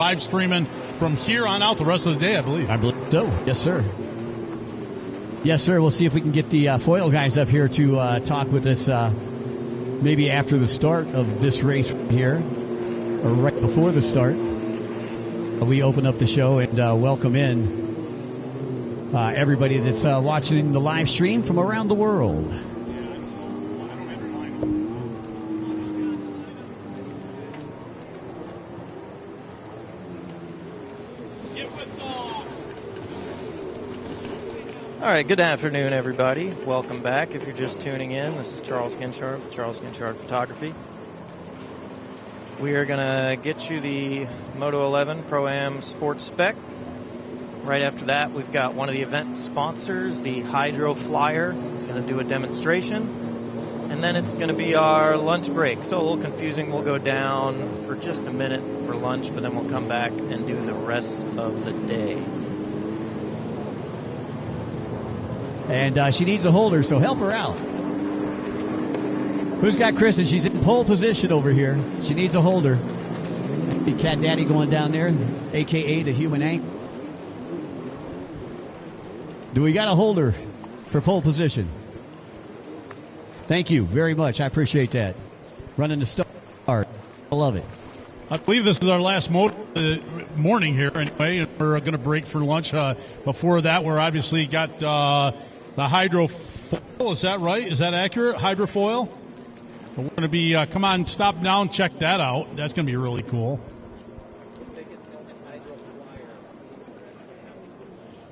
live streaming from here on out the rest of the day, I believe. I believe so. Yes, sir. Yes, sir. We'll see if we can get the foil guys up here to talk with us maybe after the start of this race here, or right before the start. We open up the show and welcome in everybody that's watching the live stream from around the world. All right, good afternoon, everybody. Welcome back. If you're just tuning in, this is Charles Ginchard, Charles Ginchard Photography. We are going to get you the Moto 11 Pro-Am Sports Spec. Right after that, we've got one of the event sponsors, the Hydro Flyer. He's going to do a demonstration. And then it's going to be our lunch break. So a little confusing. We'll go down for just a minute for lunch, but then we'll come back and do the rest of the day. And she needs a holder, so help her out. Who's got Kristen? She's in pole position over here. She needs a holder. The Cat Daddy going down there, a.k.a. the human ankle. Do we got a holder for pole position? Thank you very much. I appreciate that. Running the start. I love it. I believe this is our last morning here anyway, and we're going to break for lunch. Before that, we're obviously got the hydro foil. Is that right? Is that accurate? Hydrofoil? We're going to be, come on, stop down, check that out. That's going to be really cool.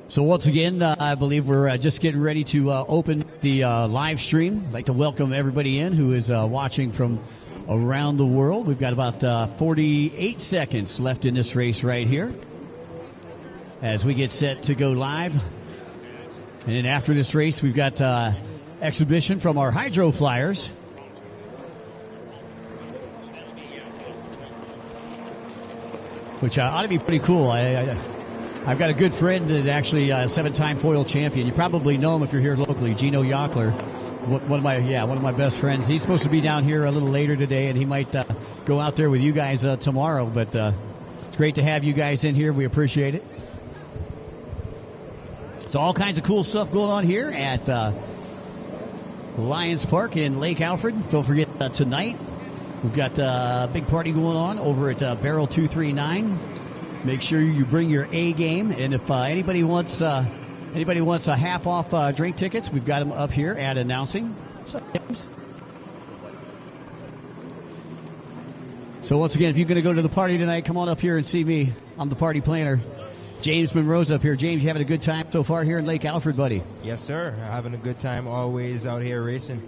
So once again, I believe we're just getting ready to open the live stream. I'd like to welcome everybody in who is watching from around the world. We've got about 48 seconds left in this race right here as we get set to go live. And then after this race, we've got exhibition from our Hydro Flyers. Which ought to be pretty cool. I've got a good friend that actually a 7-time foil champion. You probably know him if you're here locally, Gino Yockler. One of my best friends. He's supposed to be down here a little later today, and he might go out there with you guys tomorrow. But it's great to have you guys in here. We appreciate it. So all kinds of cool stuff going on here at Lions Park in Lake Alfred. Don't forget tonight we've got a big party going on over at Barrel 239. Make sure you bring your A game, and if anybody wants a half off drink tickets, we've got them up here at announcing. So once again, if you're going to go to the party tonight, come on up here and see me. I'm the party planner. James Monroe's up here. James, you having a good time so far here in Lake Alfred, buddy? Yes, sir. Having a good time always out here racing.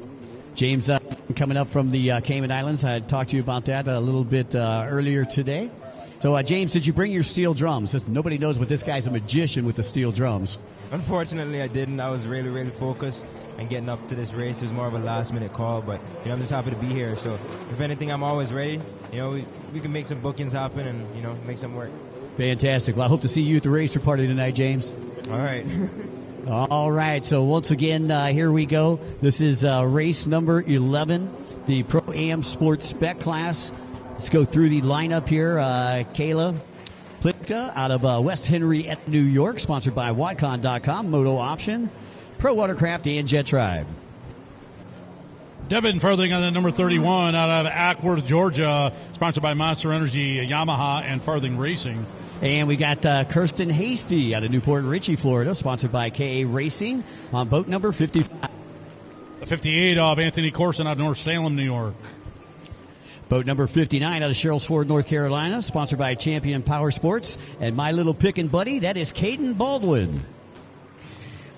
James, coming up from the Cayman Islands. I talked to you about that a little bit earlier today. So, James, did you bring your steel drums? Nobody knows, but this guy's a magician with the steel drums. Unfortunately, I didn't. I was really, really focused and getting up to this race. It was more of a last-minute call, but I'm just happy to be here. So, if anything, I'm always ready. We can make some bookings happen and make some work. Fantastic. Well, I hope to see you at the racer party tonight, James. All right. All right. So once again, here we go. This is race number 11, the Pro-Am Sports Spec class. Let's go through the lineup here. Kayla Plitka out of West Henrietta, New York, sponsored by Wadcon.com, Moto Option, Pro Watercraft, and Jet Tribe. Devin Farthing on the number 31 out of Ackworth, Georgia, sponsored by Monster Energy, Yamaha, and Farthing Racing. And we got Kirsten Hasty out of Newport Richey, Florida, sponsored by KA Racing on boat number 55. The 58 of Anthony Corson out of North Salem, New York. Boat number 59 out of Sherrills Ford, North Carolina, sponsored by Champion Power Sports. And my little pickin' buddy, that is Caden Baldwin.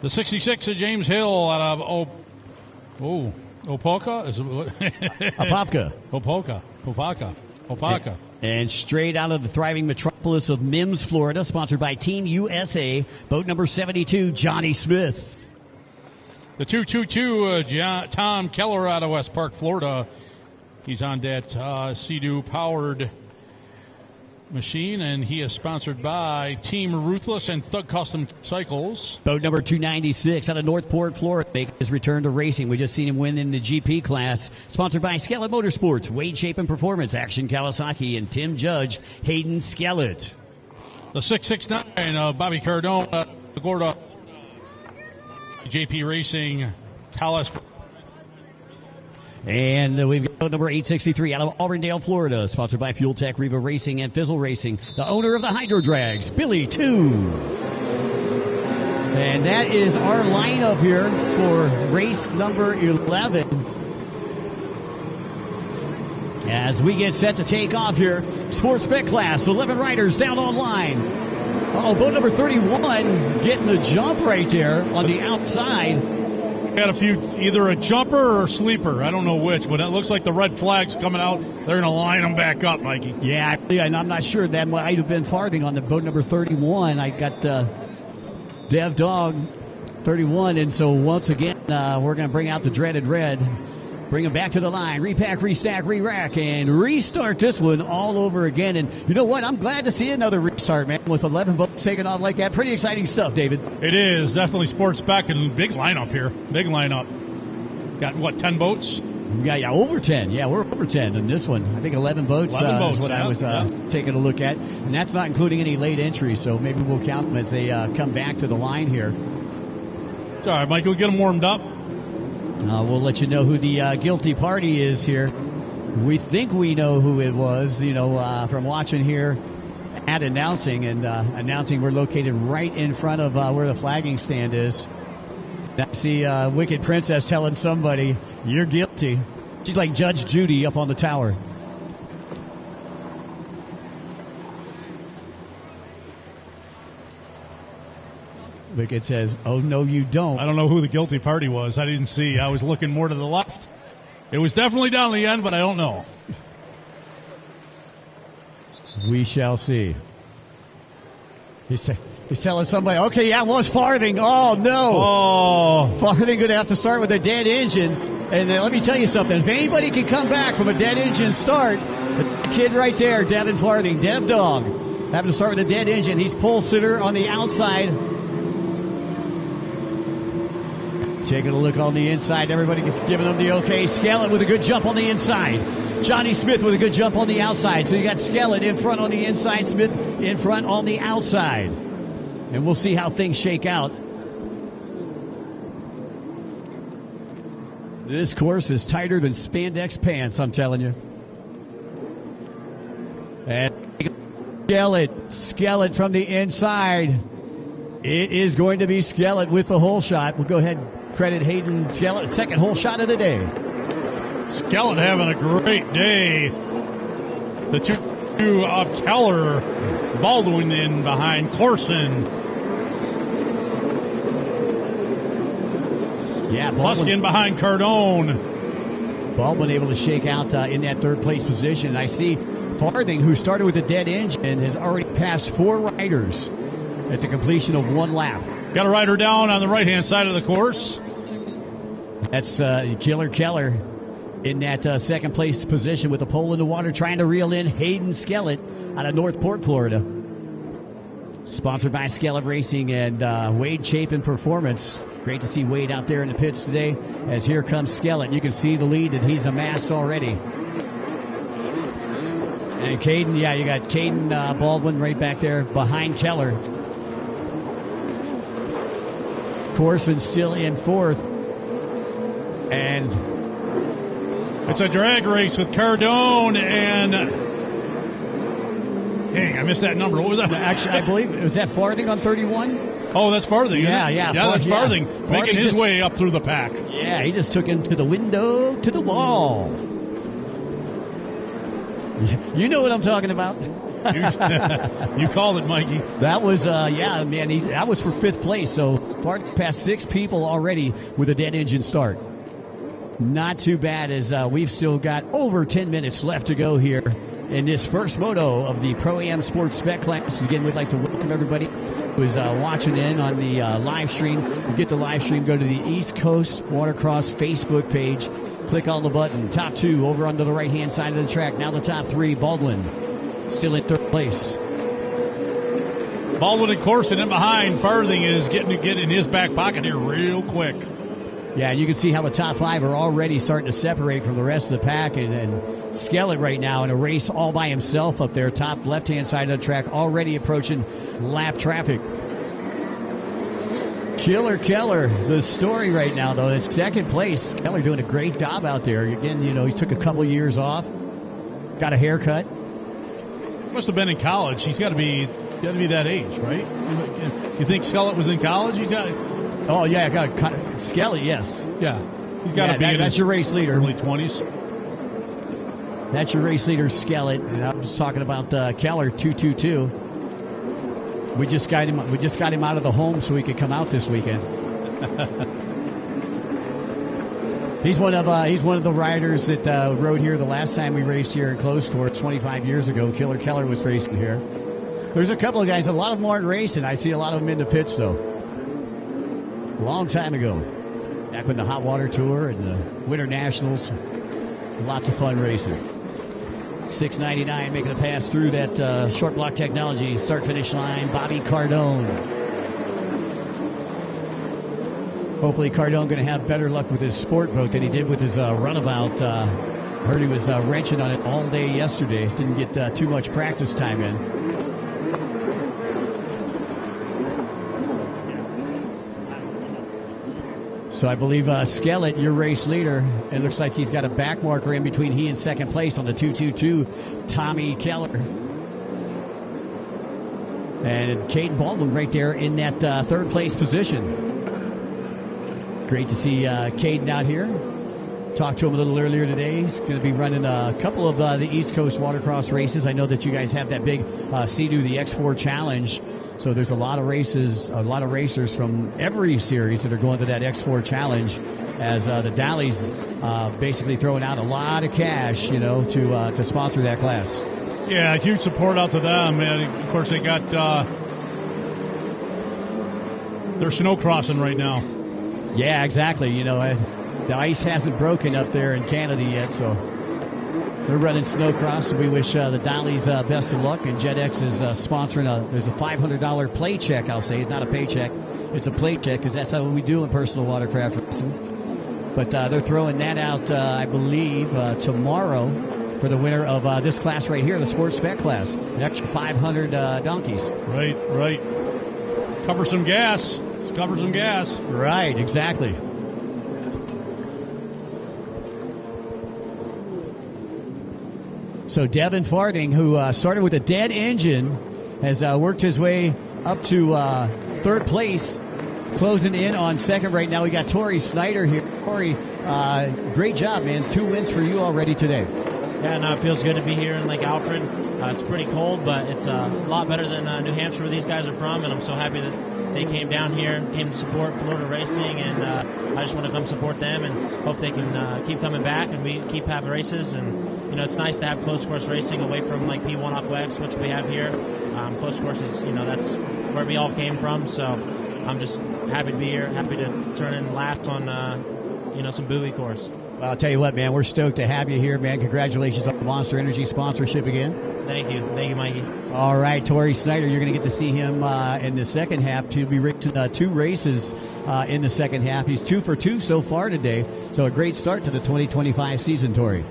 The 66 of James Hill out of Opelka? Is it Apopka. Opelka. And straight out of the thriving metropolis of Mims, Florida, sponsored by Team USA, boat number 72, Johnny Smith. The 222, Tom Keller out of West Park, Florida. He's on that Sea-Doo powered machine, and he is sponsored by Team Ruthless and Thug Custom Cycles. Boat number 296 out of Northport, Florida, making his return to racing. We just seen him win in the GP class. Sponsored by Skellett Motorsports, Wade Shape and Performance, Action Kawasaki, and Tim Judge, Hayden Skellett. The 669 Bobby Cardone, Gorda, JP Racing, Callis. And we've got number 863 out of Auburndale, Florida, sponsored by Fuel Tech, Reva Racing, and Fizzle Racing. The owner of the Hydro Drags, Billy 2. And that is our lineup here for race number 11. As we get set to take off here, Sports Bet class, 11 riders down on line. Boat number 31 getting the jump right there on the outside. Got a few, either a jumper or a sleeper. I don't know which, but it looks like the red flag's coming out. They're going to line them back up, Mikey. Yeah, and I'm not sure. That might have been farthing on the boat number 31. I got Dev Dog 31, and so once again, we're going to bring out the dreaded red. Bring them back to the line, repack, restack, re-rack, and restart this one all over again. And you know what? I'm glad to see another restart, man, with 11 votes taken off like that. Pretty exciting stuff, David. It is. Definitely sports back and big lineup here. Big lineup. Got, what, 10 boats? Yeah, over 10. Yeah, we're over 10 in this one. I think 11 boats, 11 boats is what I was taking a look at. And that's not including any late entries, so maybe we'll count them as they come back to the line here. It's all right, Mike. We'll get them warmed up. We'll let you know who the guilty party is here. We think we know who it was, from watching here at announcing. And announcing we're located right in front of where the flagging stand is. I see Wicked Princess telling somebody, you're guilty. She's like Judge Judy up on the tower. Wicked says, oh, no, you don't. I don't know who the guilty party was. I didn't see. I was looking more to the left. It was definitely down the end, but I don't know. We shall see. He's telling somebody, okay, yeah, it was farthing. Oh, no. Oh. Farthing going to have to start with a dead engine. And let me tell you something. If anybody can come back from a dead engine start, the kid right there, Devin Farthing, Dev Dog, having to start with a dead engine. He's pole sitter on the outside. Taking a look on the inside. Everybody's giving them the okay. Skellett with a good jump on the inside. Johnny Smith with a good jump on the outside. So you got Skellett in front on the inside, Smith in front on the outside. And we'll see how things shake out. This course is tighter than spandex pants, I'm telling you. And Skellett from the inside. It is going to be Skellett with the hole shot. We'll go ahead and credit Hayden Skellett, second hole shot of the day. Skellett having a great day. The two of Keller, Baldwin in behind Corson. Yeah, Luskin behind Cardone. Baldwin able to shake out in that third place position. I see Farthing, who started with a dead engine, has already passed 4 riders at the completion of 1 lap. Got a rider down on the right-hand side of the course. That's Killer Keller in that second place position with the pole in the water, trying to reel in Hayden Skellett out of Northport, Florida. Sponsored by Skellett Racing and Wade Shape and Performance. Great to see Wade out there in the pits today as here comes Skellett. You can see the lead that he's amassed already. And Caden, yeah, you got Caden Baldwin right back there behind Keller. Corson still in 4th. And it's a drag race with Cardone and... Dang, I missed that number. What was that? Actually, I believe, was that Farthing on 31? Oh, that's Farthing. Yeah. Yeah, that's Farthing. Making his just, way up through the pack. Yeah, he just took him to the window, to the wall. You know what I'm talking about. You called it, Mikey. That was, that was for 5th place. So Farthing passed 6 people already with a dead engine start. Not too bad, as we've still got over 10 minutes left to go here in this first moto of the Pro-Am Sports Spec Class. Again, we'd like to welcome everybody who is watching in on the live stream. You get the live stream, go to the East Coast Watercross Facebook page. Click on the button. Top 2 over on the right-hand side of the track. Now the top 3, Baldwin still at 3rd. place. Baldwin and Corson in behind. Farthing is getting in his back pocket here real quick. Yeah, and you can see how the top 5 are already starting to separate from the rest of the pack. And Skellett right now in a race all by himself up there, top left-hand side of the track, already approaching lap traffic. Killer Keller, the story right now, though, is second place. Keller doing a great job out there. Again, you know, he took a couple years off, got a haircut. Must have been in college. He's got to be that age, right? You think Skellett was in college? He's got. Oh yeah, Skellett, yes. Yeah, he's got to be. That's your race leader. Early 20s. That's your race leader, Skellett. And I'm just talking about Keller, 222. We just got him out of the home so he could come out this weekend. He's one of the riders that rode here the last time we raced here in close course 25 years ago. Killer Keller was racing here. There's a couple of guys, a lot of them aren't racing. I see a lot of them in the pits though. A long time ago, back when the Hot Water Tour and the Winter Nationals, lots of fun racing. 699 making a pass through that short block technology start finish line. Bobby Cardone. Hopefully Cardone going to have better luck with his sport boat than he did with his runabout. Heard he was wrenching on it all day yesterday. Didn't get too much practice time in. So I believe Skellett, your race leader, it looks like he's got a back marker in between he and second place on the 222, Tommy Keller. And Caden Baldwin right there in that third place position. Great to see Caden out here. Talked to him a little earlier today. He's going to be running a couple of the East Coast watercross races. I know that you guys have that big Sea-Doo, the X4 Challenge. So there's a lot of racers from every series that are going to that X4 Challenge, as the Dallies basically throwing out a lot of cash, you know, to sponsor that class. Yeah, huge support out to them, and of course they got they're snow crossing right now. Yeah, exactly. You know, the ice hasn't broken up there in Canada yet, so they're running snowcross. We wish the Dollies best of luck, and JetX is sponsoring there's a $500 play check, I'll say. It's not a paycheck. It's a play check, because that's how we do in personal watercraft racing. But they're throwing that out, I believe, tomorrow for the winner of this class right here, the sports spec class. An extra 500 donkeys. Right. Cover some gas. Cover some gas. Right, exactly. So Devin Farthing, who started with a dead engine, has worked his way up to third place, closing in on second right now. We got Tori Snyder here. Tori, great job, man. 2 wins for you already today. Yeah, no, it feels good to be here in Lake Alfred. It's pretty cold, but it's a lot better than New Hampshire, where these guys are from, and I'm so happy that they came down here, came to support Florida Racing, and I just want to come support them and hope they can keep coming back and we keep having races. And, you know, it's nice to have close course racing away from like P1 Aquex, which we have here. Close courses, you know, that's where we all came from, so I'm just happy to be here, happy to turn in laps on, some buoy course. Well, I'll tell you what, man, we're stoked to have you here, man. Congratulations on the Monster Energy sponsorship again. Thank you, Mikey. All right, Tori Snyder, you're going to get to see him in the second half. To be racing 2 races in the second half. He's 2 for 2 so far today, so a great start to the 2025 season, Tori.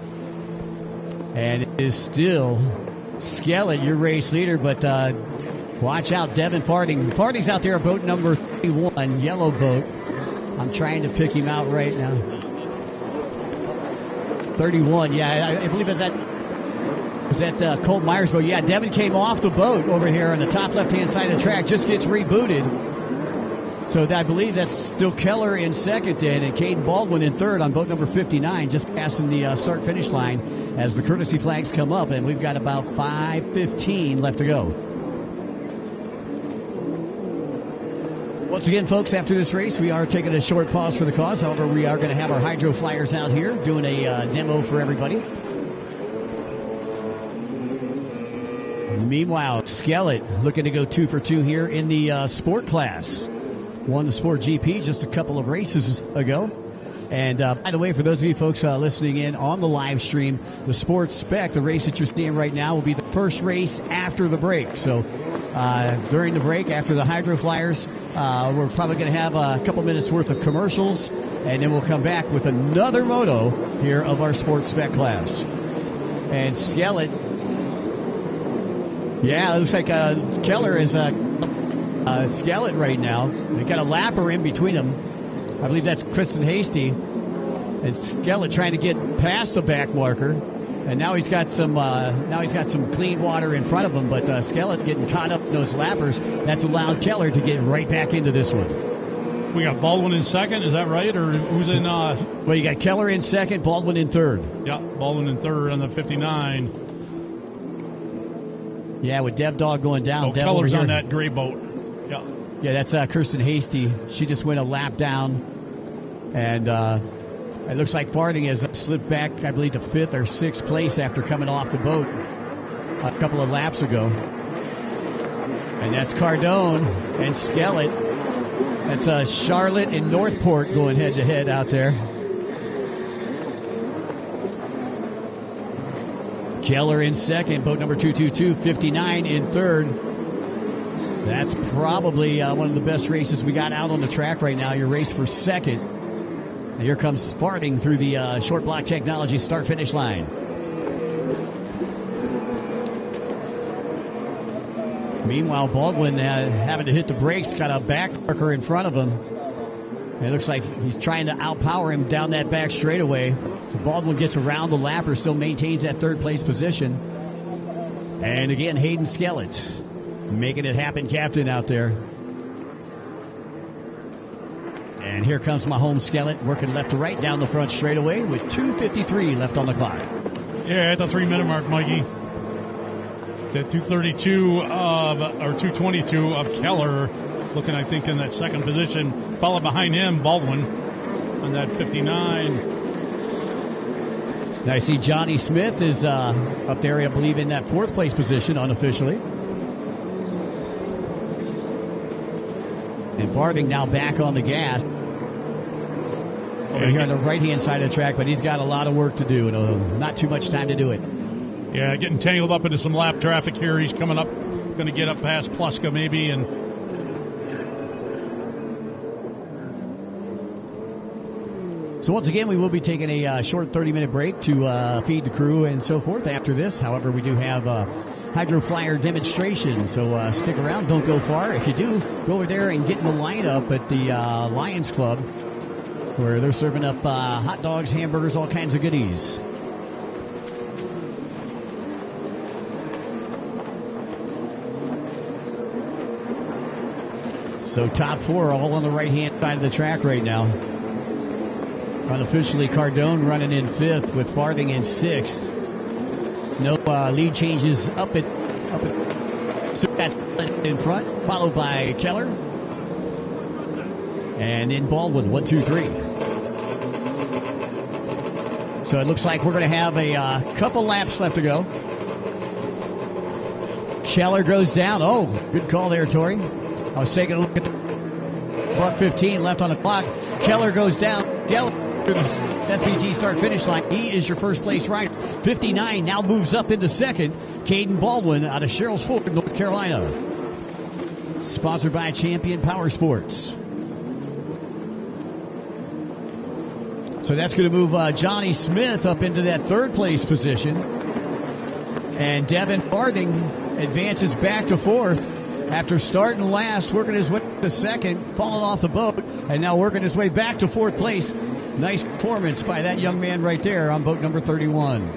And it is still Skellett, your race leader, but watch out, Devin Farthing. Farthing's out there, boat number 31, yellow boat. I'm trying to pick him out right now. 31, yeah, I believe it's that Colt Myers boat. Yeah, Devin came off the boat over here on the top left-hand side of the track, just gets rebooted. So I believe that's still Keller in second then, and Caden Baldwin in third on boat number 59, just passing the start-finish line as the courtesy flags come up, and we've got about 5:15 left to go. Once again, folks, after this race, we are taking a short pause for the cause. However, we are going to have our hydro flyers out here doing a demo for everybody. Meanwhile, Skellett looking to go 2 for 2 here in the sport class. Won the Sport GP just a couple of races ago. And by the way, for those of you folks listening in on the live stream, the Sports Spec, the race that you're seeing right now, will be the first race after the break. So during the break, after the Hydro Flyers, we're probably going to have a couple minutes worth of commercials, and then we'll come back with another moto here of our Sports Spec class. And Skellett, yeah, it looks like Keller is Skellett right now. They got a lapper in between them. I believe that's Kristen Hasty, and Skellett trying to get past the back marker, and now he's got some clean water in front of him. But Skellett getting caught up in those lappers. That's allowed Keller to get right back into this one. We got Baldwin in second, is that right? Or who's in? Well, you got Keller in second, Baldwin in third. Yeah, Baldwin in third on the 59. Yeah, with Dev Dog going down. Oh, Keller's on that gray boat. Yeah. Yeah, that's Kirsten Hasty. She just went a lap down. And it looks like Farthing has slipped back, I believe, to 5th or 6th place after coming off the boat a couple of laps ago. And that's Cardone and Skellett. That's Charlotte and Northport going head-to-head out there. Keller in second, boat number 222, 59 in third. That's probably one of the best races we got out on the track right now. Your race for second. And here comes Farthing through the Short Block Technology start-finish line. Meanwhile, Baldwin having to hit the brakes, got a back marker in front of him. And it looks like he's trying to outpower him down that back straightaway. So Baldwin gets around the lapper, still maintains that third-place position. And again, Hayden Skellett making it happen, captain out there. And here comes my home Skellett, working left to right down the front straightaway with 2:53 left on the clock. Yeah, at the 3-minute mark, Mikey. The 2:32 or 2:22 of Keller, looking, I think, in that second position. Followed behind him, Baldwin on that 59. Now I see Johnny Smith is up there, I believe, in that 4th place position unofficially. And Farthing now back on the gas. Over here on the right-hand side of the track, but he's got a lot of work to do and not too much time to do it. Yeah, getting tangled up into some lap traffic here. He's coming up, going to get up past Pluska maybe, and so once again, we will be taking a short 30-minute break to feed the crew and so forth after this. However, we do have a Hydro Flyer demonstration, so stick around. Don't go far. If you do, go over there and get in the lineup at the Lions Club, where they're serving up hot dogs, hamburgers, all kinds of goodies. So top 4 all on the right-hand side of the track right now. Unofficially, Cardone running in 5th with Farthing in 6th. No lead changes up at in front, followed by Keller. And then Baldwin, 1, 2, 3. So it looks like we're going to have a couple laps left to go. Keller goes down. Oh, good call there, Tori. I was taking a look at the buck 15 left on the clock. Keller goes down. Keller to the SPT start-finish line. He is your first-place rider. 59 now moves up into second. Caden Baldwin out of Sherrills Ford, North Carolina. Sponsored by Champion Power Sports. So that's going to move Johnny Smith up into that third-place position. And Devin Farthing advances back to 4th after starting last, working his way to 2nd, falling off the boat, and now working his way back to 4th place. Nice performance by that young man right there on boat number 31.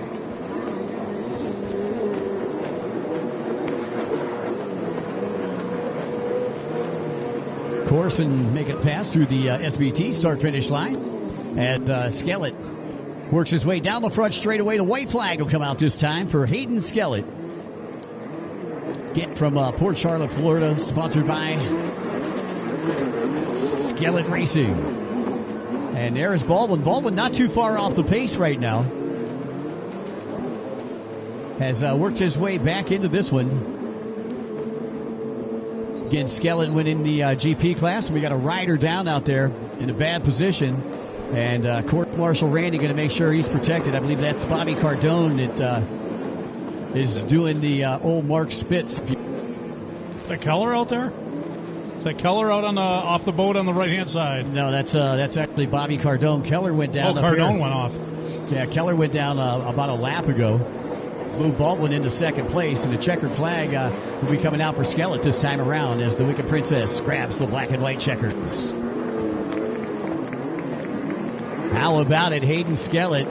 Corson make it pass through the SBT start-finish line. And Skellett works his way down the front straightaway. The white flag will come out this time for Hayden Skellett. Get from Port Charlotte, Florida, sponsored by Skellett Racing. And there is Baldwin. Baldwin not too far off the pace right now. Has worked his way back into this one. Again, Skellett went in the GP class, and we got a rider down out there in a bad position. And Court Marshal Randy going to make sure he's protected. I believe that's Bobby Cardone that is doing the old Mark Spitz. Is that Keller out there? Is that Keller out on the off the boat on the right hand side? No, that's actually Bobby Cardone. Keller went down. Cardone went off. Yeah, Keller went down about a lap ago. Moved Baldwin into second place, and the checkered flag will be coming out for Skellett this time around as the Wicked Princess grabs the black and white checkers. How about it, Hayden Skellett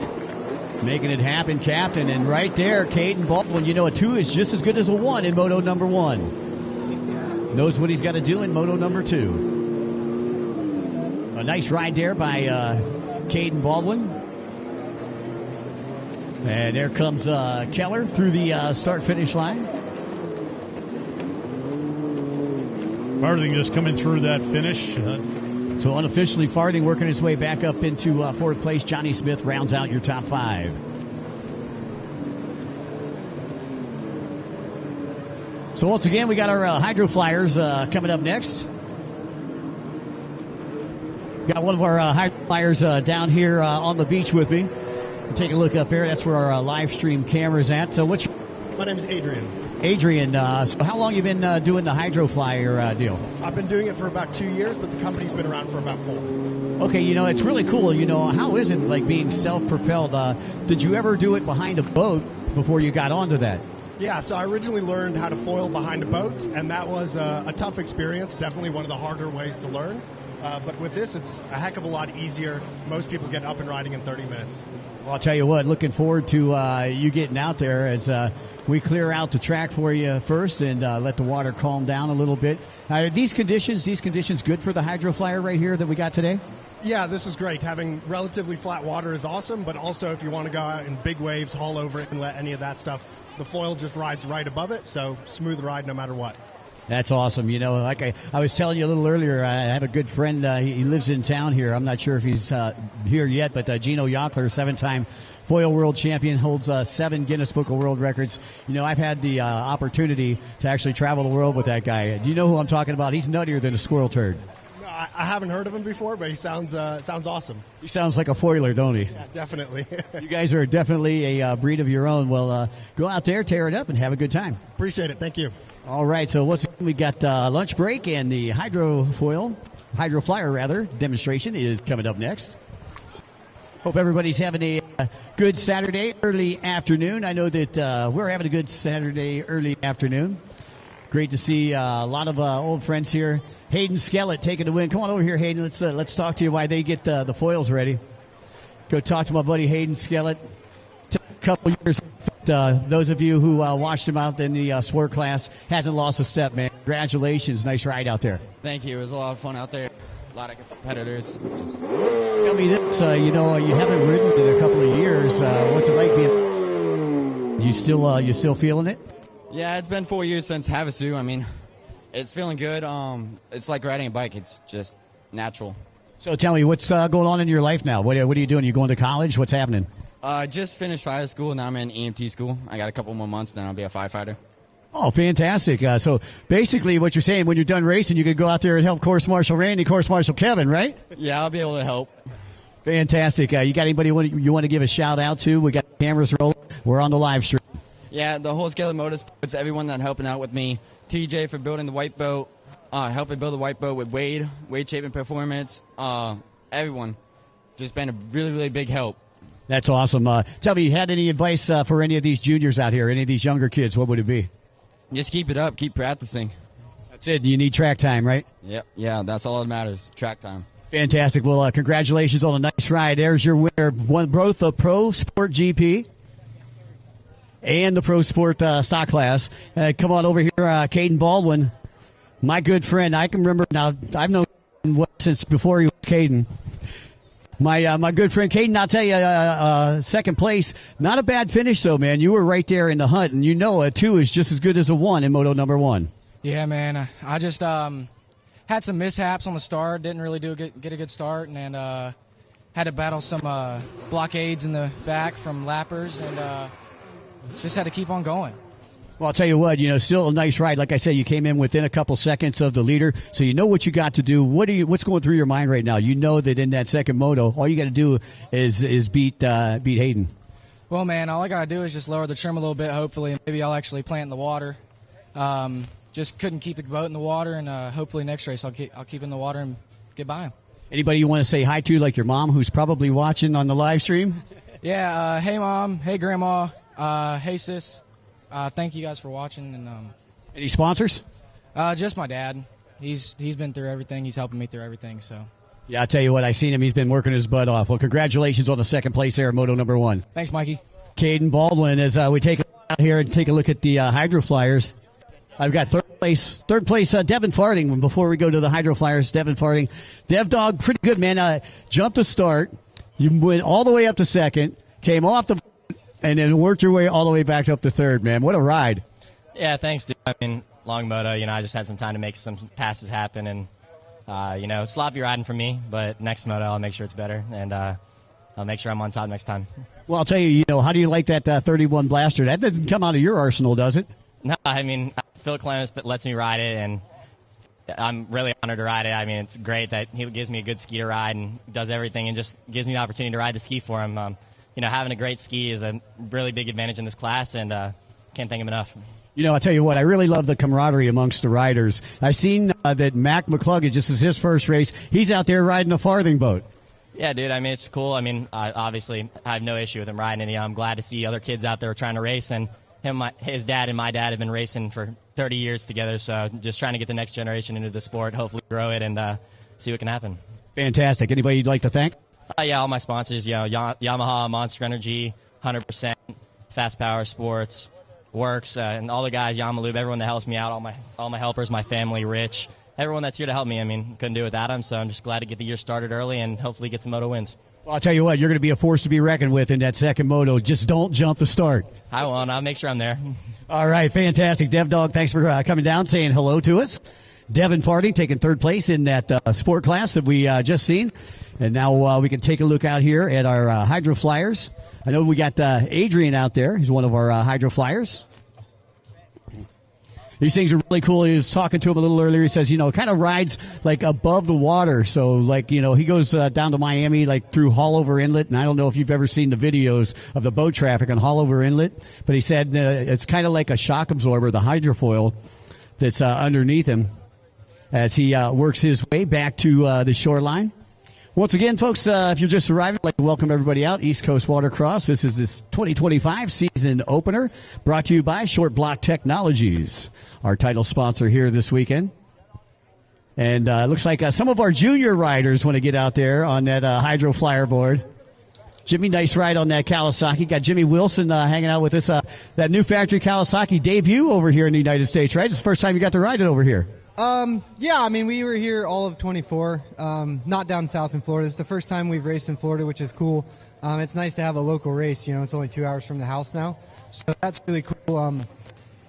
making it happen, captain, and right there, Caden Baldwin. You know, a 2 is just as good as a 1 in Moto number 1. Knows what he's got to do in Moto number 2. A nice ride there by Caden Baldwin. And there comes Keller through the start-finish line. Farthing just coming through that finish. So unofficially, Farthing working his way back up into fourth place. Johnny Smith rounds out your top 5. So once again, we got our Hydro Flyers coming up next. Got one of our Hydro Flyers down here on the beach with me. Take a look up there. That's where our live stream camera is at. So what's My name is Adrian. Adrian, so how long you been doing the Hydro Flyer deal? I've been doing it for about 2 years, but the company's been around for about 4. Okay, you know, it's really cool. You know, how is it like being self-propelled? Did you ever do it behind a boat before you got onto that? Yeah, so I originally learned how to foil behind a boat, and that was a tough experience, definitely one of the harder ways to learn. But with this, it's a heck of a lot easier. Most people get up and riding in 30 minutes. Well, I'll tell you what, looking forward to you getting out there as we clear out the track for you first and let the water calm down a little bit. Are these conditions good for the Hydro Flyer right here that we got today? Yeah, this is great. Having relatively flat water is awesome, but also if you want to go out in big waves, haul over it, and let any of that stuff, the foil just rides right above it, so smooth ride no matter what. That's awesome. You know, like I was telling you a little earlier, I have a good friend. He lives in town here. I'm not sure if he's here yet, but Gino Yockler, 7-time foil world champion, holds 7 Guinness Book of World Records. You know, I've had the opportunity to actually travel the world with that guy. Do you know who I'm talking about? He's nuttier than a squirrel turd. I haven't heard of him before, but he sounds awesome. He sounds like a foiler, don't he? Yeah, definitely. You guys are definitely a breed of your own. Well, go out there, tear it up, and have a good time. Appreciate it. Thank you. All right, so we got lunch break, and the Hydro Flyer demonstration is coming up next. Hope everybody's having a good Saturday early afternoon. I know that we're having a good Saturday early afternoon. Great to see a lot of old friends here. Hayden Skellett taking the win. Come on over here, Hayden. Let's talk to you while they get the foils ready. Go talk to my buddy Hayden Skellett. Took a couple years. Those of you who watched him out in the sport class, hasn't lost a step, man. Congratulations. Nice ride out there. Thank you. It was a lot of fun out there. A lot of competitors. Tell me this, you know, you haven't ridden in a couple of years. What's it like being... You still feeling it? Yeah, it's been 4 years since Havasu. I mean, it's feeling good. It's like riding a bike. It's just natural. So tell me, what's going on in your life now? What are you doing? You going to college? What's happening? Just finished fire school. Now I'm in EMT school. I got a couple more months, then I'll be a firefighter. Oh, fantastic. So basically what you're saying, when you're done racing, you can go out there and help Course Marshal Randy, Course Marshal Kevin, right? Yeah, I'll be able to help. Fantastic. You got anybody you want to give a shout out to? We got cameras rolling. We're on the live stream. Yeah, the whole Skellett Motorsports, everyone that helping out with me. TJ for building the white boat, helping build the white boat with Wade Shaping Performance. Everyone. Just been a really, really big help. That's awesome. Tell me, you had any advice for any of these juniors out here, any of these younger kids? What would it be? Just keep it up. Keep practicing. That's it. You need track time, right? Yep. Yeah, that's all that matters. Track time. Fantastic. Well, congratulations on a nice ride. There's your winner. Won both the Pro Sport GP and the Pro Sport stock class. Come on over here, Caden Baldwin, my good friend. I can remember now. I've known him since before he was Caden. My good friend Caden, I'll tell you, second place. Not a bad finish, though, man. You were right there in the hunt, and you know a 2 is just as good as a 1 in Moto number 1. Yeah, man. I just had some mishaps on the start. Didn't really get a good start, and then had to battle some blockades in the back from lappers, and just had to keep on going. Well, I'll tell you what, still a nice ride. Like I said, you came in within a couple seconds of the leader, so you know what you got to do. What's going through your mind right now? You know that in that second moto, all you got to do is beat Hayden. Well, man, all I got to do is just lower the trim a little bit, hopefully, and maybe I'll actually plant in the water. Just couldn't keep the boat in the water, and hopefully next race I'll keep in the water and get by him. Anybody you want to say hi to, like your mom, who's probably watching on the live stream? Yeah, hey, Mom. Hey, Grandma. Hey, sis. Thank you guys for watching. And any sponsors? Just my dad. He's been through everything. He's helping me through everything. So. Yeah, I'll tell you what, I seen him. He's been working his butt off. Well, congratulations on the second place there, Moto number 1. Thanks, Mikey. Caden Baldwin, as we take a look out here and take a look at the Hydro Flyers. I've got third place, Devin Farthing. Before we go to the Hydro Flyers, Devin Farthing. Dev Dog, pretty good, man. Jumped to start. You went all the way up to second, came off the, and then worked your way all the way back up to third, man. What a ride. Yeah, thanks, dude. I mean, long moto, I just had some time to make some passes happen, and, sloppy riding for me, but next moto I'll make sure it's better, and I'll make sure I'm on top next time. Well, I'll tell you, how do you like that 31 Blaster? That doesn't come out of your arsenal, does it? No, I mean, Phil Clemens lets me ride it, and I'm really honored to ride it. I mean, it's great that he gives me a good ski to ride and does everything and just gives me the opportunity to ride the ski for him. Having a great ski is a really big advantage in this class, and can't thank him enough. I'll tell you what, I really love the camaraderie amongst the riders. I've seen that Mac McCluggage, this is his first race, he's out there riding a farthing boat. Yeah, dude, I mean, it's cool. I mean, obviously, I have no issue with him riding it. I'm glad to see other kids out there trying to race, and his dad and my dad have been racing for 30 years together, so just trying to get the next generation into the sport, hopefully grow it, and see what can happen. Fantastic. Anybody you'd like to thank? Yeah, all my sponsors, Yamaha, Monster Energy, 100%, Fast Power Sports, Works, and all the guys, Yamalube, everyone that helps me out, all my helpers, my family, Rich, everyone that's here to help me. I mean, couldn't do it without them, so I'm just glad to get the year started early and hopefully get some moto wins. Well, I'll tell you what, you're going to be a force to be reckoned with in that second moto. Just don't jump the start. I won't. I'll make sure I'm there. All right, fantastic. Dev Dog, thanks for coming down, saying hello to us. Devin Farthing taking third place in that sport class that we just seen. And now we can take a look out here at our Hydro Flyers. I know we got Adrian out there. He's one of our Hydro Flyers. These things are really cool. He was talking to him a little earlier. He says, kind of rides like above the water. So he goes down to Miami, like through Haulover Inlet. And I don't know if you've ever seen the videos of the boat traffic on Haulover Inlet, but he said it's kind of like a shock absorber, the hydrofoil that's underneath him as he works his way back to the shoreline. Once again, folks, if you're just arriving, I'd like to welcome everybody out. East Coast Watercross. This is this 2025 season opener brought to you by Short Block Technologies, our title sponsor here this weekend. And it looks like some of our junior riders want to get out there on that Hydro Flyer board. Jimmy, nice ride on that Kawasaki. Got Jimmy Wilson hanging out with us. That new factory Kawasaki debut over here in the United States, right? It's the first time you got to ride it over here. Yeah, I mean, we were here all of 24, not down south in Florida. It's the first time we've raced in Florida, which is cool. It's nice to have a local race. It's only 2 hours from the house now. So that's really cool.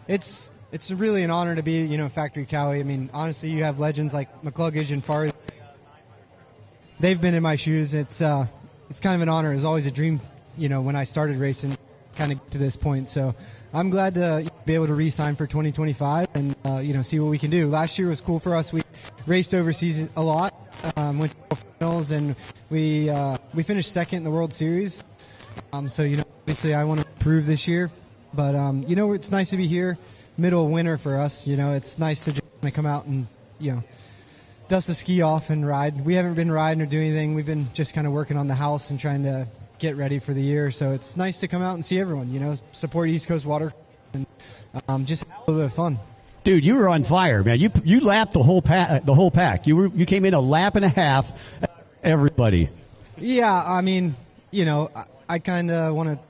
It's really an honor to be, Factory Cowie. I mean, honestly, you have legends like McCluggage and Farthing. They've been in my shoes. It's kind of an honor. It was always a dream, when I started racing, kind of to this point. So I'm glad to be able to re-sign for 2025 and, see what we can do. Last year was cool for us. We raced overseas a lot, went to finals, and we finished second in the World Series. So, obviously I want to improve this year. But, it's nice to be here, middle of winter for us. It's nice to just come out and, dust the ski off and ride. We haven't been riding or doing anything. We've been just kind of working on the house and trying to get ready for the year. So it's nice to come out and see everyone, support East Coast Water and just have a little bit of fun. Dude, you were on fire, man. You lapped the whole pack. You came in a lap and a half, everybody. Yeah, I mean, I kind of want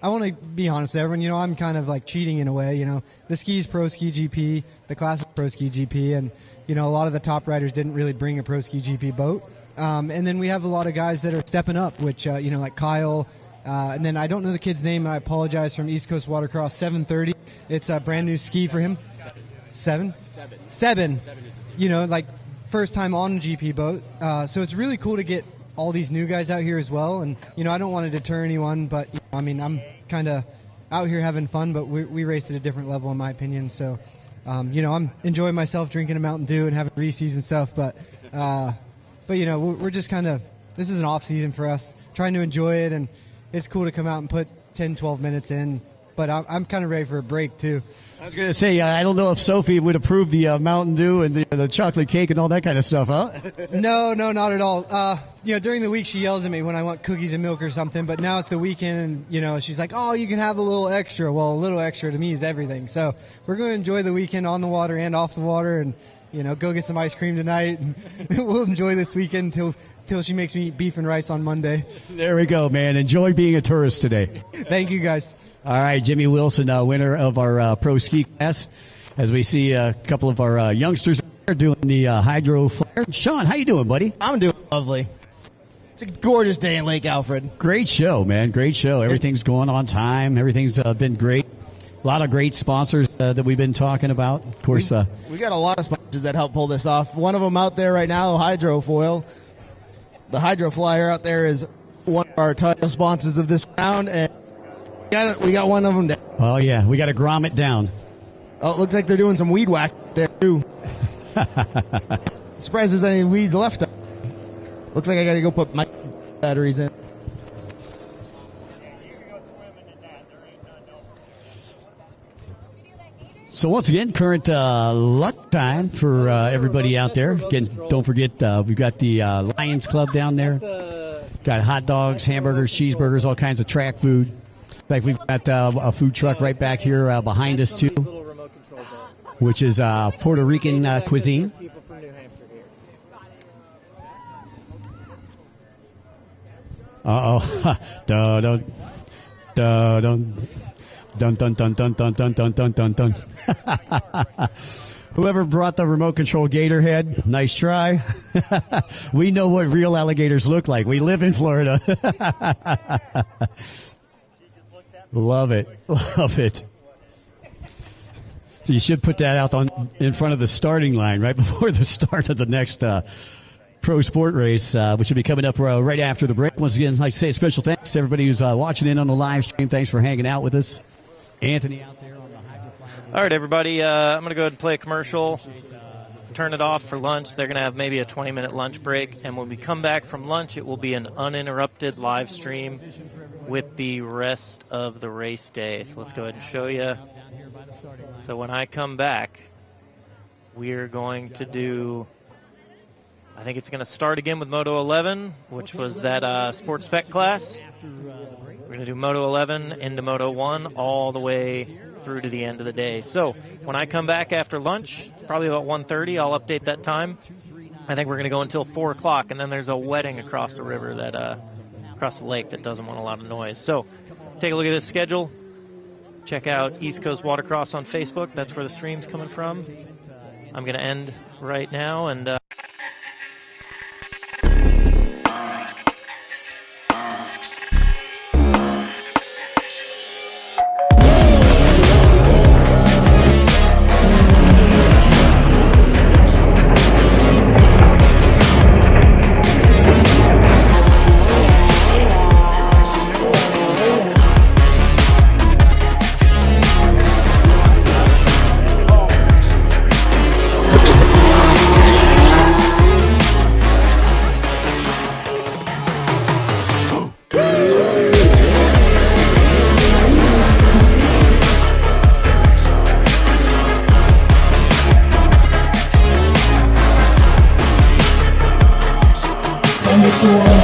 to be honest with everyone. I'm kind of like cheating in a way. The ski's Pro Ski GP, the class is Pro Ski GP, and a lot of the top riders didn't really bring a Pro Ski GP boat. And then we have a lot of guys that are stepping up, which like Kyle. And then I don't know the kid's name. I apologize, from East Coast Watercross 730. It's a brand new ski for him. Seven. Like first time on a GP boat. So it's really cool to get all these new guys out here as well. And I don't want to deter anyone, but I'm kind of out here having fun, but we raced at a different level, in my opinion. So, I'm enjoying myself drinking a Mountain Dew and having Reese's and stuff. But we're just kind of, this is an off season for us, trying to enjoy it, and it's cool to come out and put 10, 12 minutes in. But I'm kind of ready for a break too. I was going to say, I don't know if Sophie would approve the Mountain Dew and the chocolate cake and all that kind of stuff, huh? No, not at all. During the week she yells at me when I want cookies and milk or something, but now it's the weekend and, she's like, oh, you can have a little extra. Well, a little extra to me is everything. So we're going to enjoy the weekend on the water and off the water and, go get some ice cream tonight. And we'll enjoy this weekend till she makes me eat beef and rice on Monday. There we go, man. Enjoy being a tourist today. Thank you, guys. All right, Jimmy Wilson, winner of our pro ski class. As we see a couple of our youngsters are doing the hydro flare. Sean, how you doing, buddy? I'm doing lovely. It's a gorgeous day in Lake Alfred. Great show, man. Great show. Everything's going on time. Everything's been great. A lot of great sponsors that we've been talking about. Of course, we got a lot of sponsors that help pull this off. One of them out there right now, Hydrofoil. The Hydro Flyer out there is one of our title sponsors of this round, and we got one of them there. Oh, yeah. We got to grommet down. Oh, it looks like they're doing some weed whack there, too. Surprised there's any weeds left. Looks like I got to go put my batteries in. So once again, current lunch time for everybody out there. Again, don't forget, we've got the Lions Club down there. Got hot dogs, hamburgers, cheeseburgers, all kinds of track food. In fact, we've got a food truck right back here behind us, too, which is Puerto Rican cuisine. Uh-oh. Dun, dun, dun. Dun, dun, dun, dun, dun, dun, dun, dun, dun, dun. Whoever brought the remote control gator head, nice try. We know what real alligators look like. We live in Florida. Love it. Love it. So you should put that out in front of the starting line right before the start of the next pro sport race, which will be coming up right after the break. Once again, I'd like to say a special thanks to everybody who's watching in on the live stream. Thanks for hanging out with us. Anthony out there on the hydroflyer. All right, everybody. I'm going to go ahead and play a commercial, turn it off for lunch. They're going to have maybe a 20-minute lunch break. And when we come back from lunch, it will be an uninterrupted live stream with the rest of the race day. So let's go ahead and show you. So when I come back, we're going to do, I think it's going to start again with Moto 11, which was that sports spec class. We're going to do Moto 11 into Moto 1 all the way through to the end of the day. So when I come back after lunch, probably about 1:30, I'll update that time. I think we're going to go until 4 o'clock, and then there's a wedding across the river, across the lake, that doesn't want a lot of noise. So take a look at this schedule. Check out East Coast Watercross on Facebook. That's where the stream's coming from. I'm going to end right now, and Before